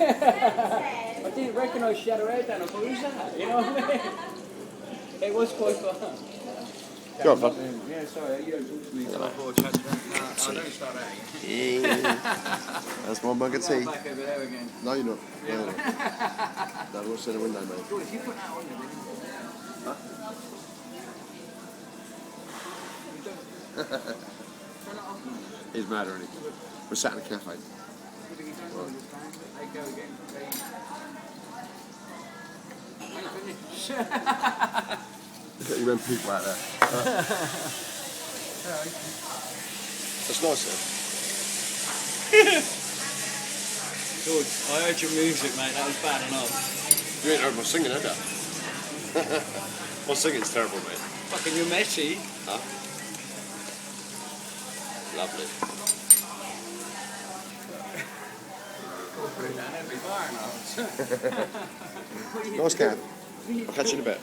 I didn't recognise she had her hair down. I thought, who's that? You know what I mean? It was quite fun. Go on, bud. Yeah, sorry, you don't talk to me. I don't start that again. That's my mug of tea. Back over there again. No, you're not. No, you're not. No, what's in the window, mate? George, if you put that on there, Huh? He's mad already. We're sat in a cafe. They go again. You went people out there. That's nice, sir. George, I heard your music, mate. That was bad enough. You ain't heard my singing, have you? My singing's terrible, mate. Fucking you're messy. Huh? Lovely. Nice cat. I'll catch you in a bit.